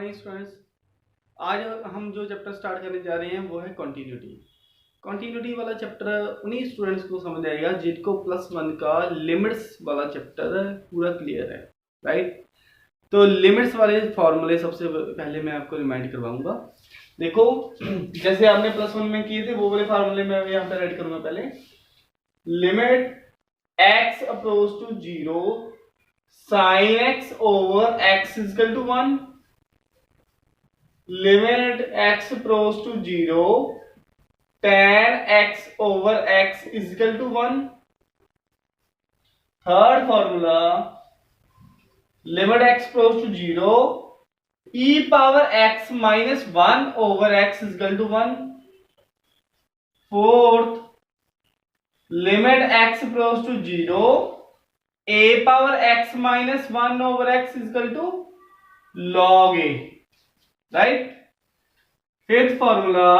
Morning students. आज हम जो चैप्टर स्टार्ट करने जा रहे हैं वो है कॉन्टिन्यूटी। कॉन्टिन्यूटी वाला चैप्टर उन्हीं स्टूडेंट्स को समझ आएगा जिनको +1 का लिमिट्स वाला चैप्टर पूरा क्लियर है, राइट। तो लिमिट्स वाले फॉर्मूले सबसे पहले मैं आपको रिमाइंड करवाऊंगा। देखो, जैसे आपने +1 में किए थे वो वाले फार्मूले मैं यहाँ पे राइट करूंगा। पहले limit x approach to 0 sin x over x is equal to 1, limit x approach to 0 tan x over x is equal to 1. Third formula, limit x approach to 0 e power x minus 1 over x is equal to 1. Fourth, limit x approach to 0 a power x minus 1 over x is equal to log a, right. Fifth formula,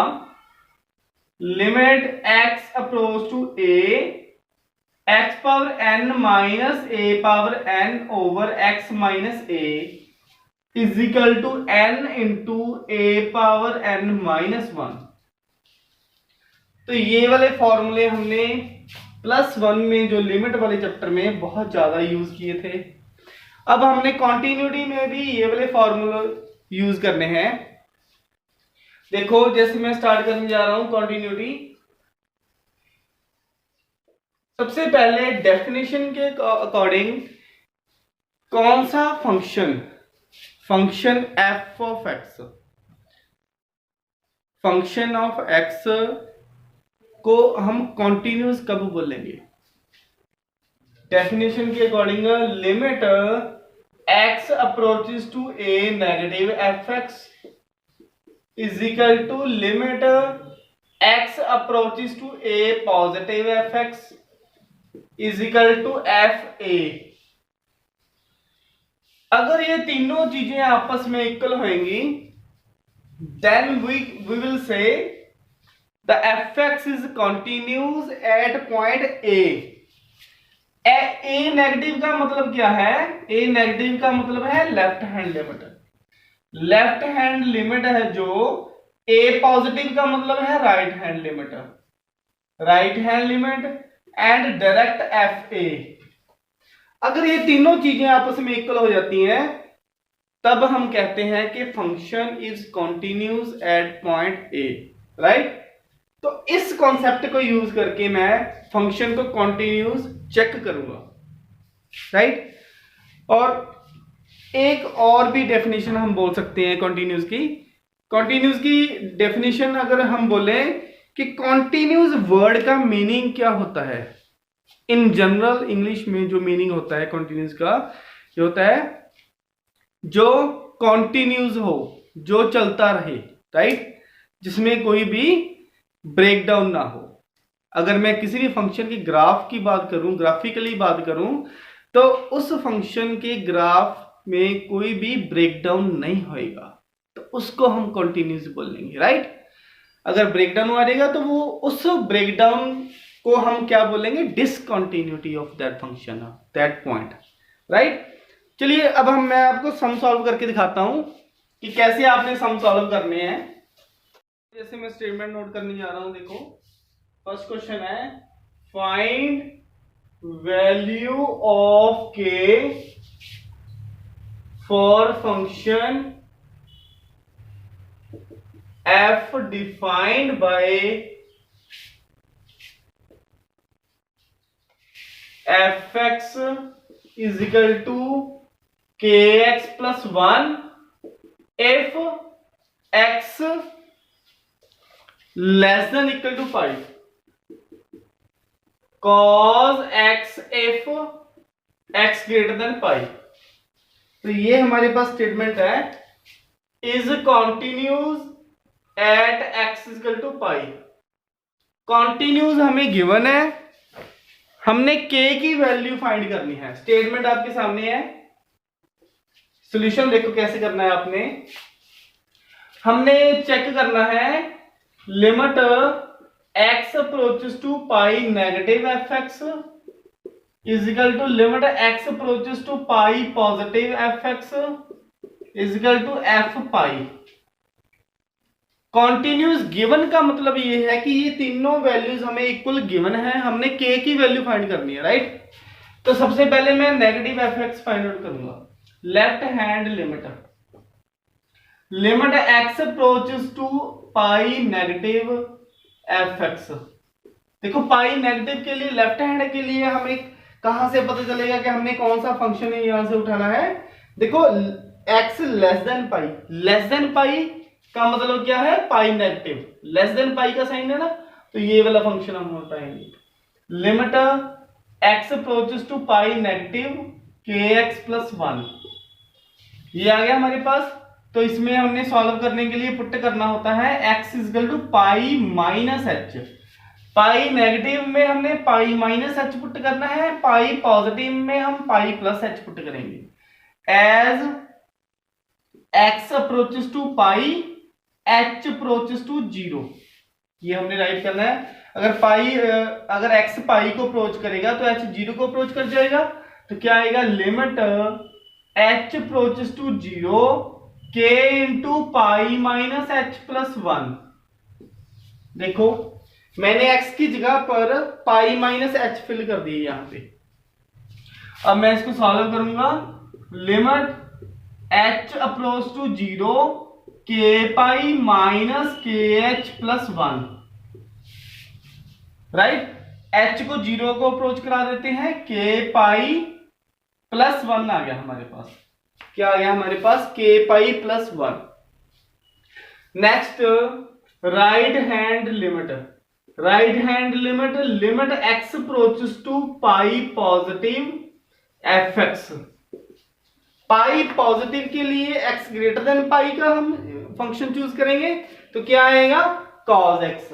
limit x approach to a x power n minus a power n over x minus a is equal to n into a power n minus 1. तो ये वाले फॉर्मूले हमने +1 में जो limit वाले chapter में बहुत ज्यादा यूज किए थे। अब हमने कॉन्टिन्यूटी में भी ये वाले फॉर्मूले यूज करने हैं। देखो, जैसे मैं स्टार्ट करने जा रहा हूं कॉन्टिन्यूटी। सबसे पहले डेफिनेशन के अकॉर्डिंग कौन सा function f of x, function of x को हम कॉन्टिन्यूस कब बोलेंगे? डेफिनेशन के according limit x approaches to a negative fx is equal to limit x approaches to a positive fx is equal to fa। अगर ये तीनों चीजें आपस में इक्वल होंगी then we will say the fx is continuous at point a। a negative का मतलब क्या है? a नेगेटिव का मतलब है left hand limit. Left hand limit है जो a पॉजिटिव का मतलब है right hand limit. Right hand limit and direct fa। अगर ये तीनों चीजें आपस में इक्वल हो जाती हैं तब हम कहते हैं कि function is continuous eight point a, right. तो इस कॉन्सेप्ट को यूज करके मैं फंक्शन को कॉन्टिन्यूस चेक करूंगा, राइट। और एक और भी डेफिनेशन हम बोल सकते हैं कॉन्टिन्यूस की। कॉन्टिन्यूस की डेफिनेशन अगर हम बोले कि कॉन्टिन्यूस वर्ड का मीनिंग क्या होता है, इन जनरल इंग्लिश में जो मीनिंग होता है कॉन्टिन्यूस का, ये होता है जो कॉन्टिन्यूस हो, जो चलता रहे, राइट, जिसमें कोई भी ब्रेकडाउन ना हो। अगर मैं किसी भी फंक्शन की ग्राफ की बात करूं, ग्राफिकली बात करूं, तो उस फंक्शन के ग्राफ में कोई भी ब्रेकडाउन नहीं होएगा, तो उसको हम कॉन्टिन्यूस बोलेंगे, राइट। अगर ब्रेकडाउन आ जाएगा तो वो उस ब्रेकडाउन को हम क्या बोलेंगे? Discontinuity of that function, that point, right. चलिए अब मैं आपको सम सॉल्व करके दिखाता हूं कि कैसे आपने सम सॉल्व करने हैं। जैसे मैं स्टेटमेंट नोट करने जा रहा हूं, देखो फर्स्ट क्वेश्चन है find value of k for function f defined by fx is equal to kx plus 1 if x less than equal to 5, cos x if x greater than 5। तो ये हमारे पास स्टेटमेंट है is continuous at x is equal to 5। Continuous हमें given है, हमने k की value find करनी है। स्टेटमेंट आपके सामने है, सॉल्यूशन देखो कैसे करना है। आपने हमने चेक करना है limit x approaches to pi negative fx is equal to limit x approaches to pi positive fx is equal to F pi. Continuous given का मतलब ये है कि ये तीनों वैल्यूज हमें इक्वल गिवन है, हमने के की वैल्यू फाइंड करनी है, राइट। तो सबसे पहले मैं negative F X find out करूंगा। Left hand limit, limit X approaches to pi negative F X. देखो पाई नेगेटिव के लिए, लेफ्ट हैंड के लिए हमें कहां से पता चलेगा कि हमने कौन सा फंक्शन यहां से उठाना है। देखो x less than pi, less than pi का मतलब क्या है, पाई नेगेटिव, लेस देन पाई का साइन है ना, तो ये वाला फंक्शन हम उठाएंगे। Limit x approaches to pi negative kx plus 1, ये आ गया हमारे पास। तो इसमें हमने सॉल्व करने के लिए पुट करना होता है x is equal to pi minus H. Pi negative में हमने पाई माइनस एच पुट करना है, पाई पॉजिटिव में हम पाई प्लस एच पुट करेंगे। As x approaches to pi, h approaches to 0, ये हमने राइट करना है। अगर x पाई को अप्रोच करेगा तो h 0 को अप्रोच कर जाएगा, तो क्या आएगा, limit h approaches to 0 k into pi minus H plus 1। देखो मैंने x की जगह पर पाई माइनस एच फिल कर दी है यहां पे। अब मैं इसको सॉल्व करूंगा। Limit h approach to 0 k pi minus K H plus 1, right. h को 0 को अप्रोच करा देते हैं, k पाई प्लस 1 आ गया हमारे पास। क्या आ गया हमारे पास, k pi plus 1। Next right hand limit, right hand limit, limit x approaches to pi positive F X. Pi positive के लिए x ग्रेटर देन पाई का हम फंक्शन चूज करेंगे, तो क्या आएगा, cos x।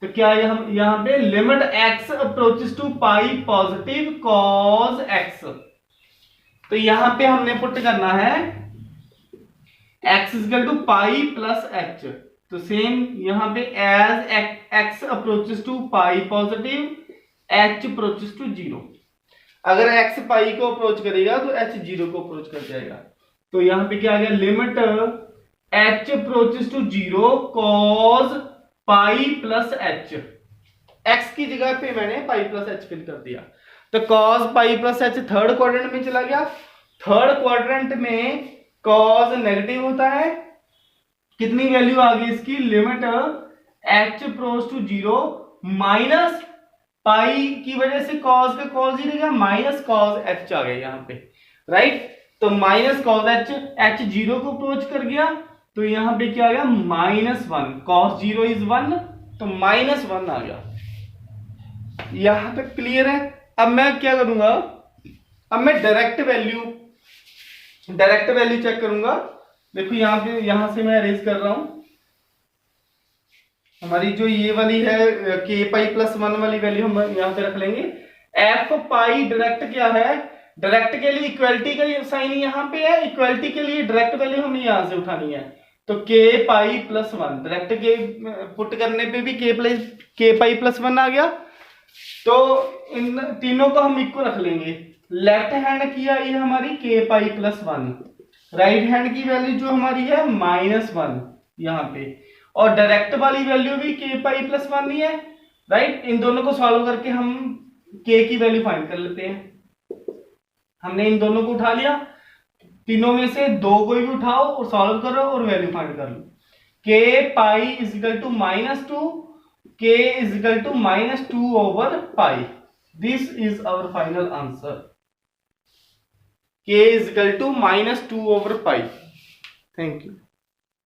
तो क्या आएगा, हम यहां पे limit x approaches to pi positive cos x। तो यहां पे हमने पुट करना है x equal to pi plus h। तो सेम यहां पे as x approaches to pi positive, h approaches to 0। अगर x पाई को अप्रोच करेगा तो h 0 को अप्रोच कर जाएगा। तो यहां पे क्या आ गया, limit h approaches to 0 cos pi plus h। x की जगह पे मैंने पाई प्लस h फिल कर दिया, तो cos pi plus h third quadrant में चला गया। थर्ड क्वाड्रेंट में cos नेगेटिव होता है, कितनी वैल्यू आ गई इसकी, limit h approach to 0 minus pi की वजह से cos का cos ही रहेगा, माइनस cos h आ गया यहाँ पे, राइट। तो माइनस cos h, h 0 को अप्रोच कर गया, तो यहाँ पे क्या आ गया, -1, cos 0 इज 1, तो -1 आ गया। यहां तक क्लियर है। अब मैं क्या करूंगा, अब मैं डायरेक्ट वैल्यू चेक करूंगा। देखो यहां से मैं अरेंज कर रहा हूं। हमारी जो ये वाली है k पाई प्लस 1 वाली वैल्यू हम यहां पे रख लेंगे। f पाई डायरेक्ट क्या है, डायरेक्ट के लिए इक्वलिटी का साइन यहां पे है, इक्वलिटी के लिए डायरेक्ट वैल्यू हमें यहां से उठानी है। तो k पाई प्लस 1, डायरेक्ट के पुट करने पे भी k पाई प्लस 1 आ गया। तो इन तीनों को हम इक्वल रख लेंगे। लेफ्ट हैंड की आई है हमारी k pi plus 1, right hand की वैल्यू जो हमारी है -1 यहाँ पे, और डायरेक्ट वाली वैल्यू भी k पाई प्लस 1 ही है, राइट। इन दोनों को सॉल्व करके हम k की वैल्यू फाइंड कर लेते हैं। हमने इन दोनों को उठा लिया, तीनों में से दो को भी उठाओ और सॉल्व करो और वैल्यू फाइंड कर लो। k pi is equal to -2, k is equal to -2 over pi. This is our final answer. k is equal to -2 over pi. Thank you.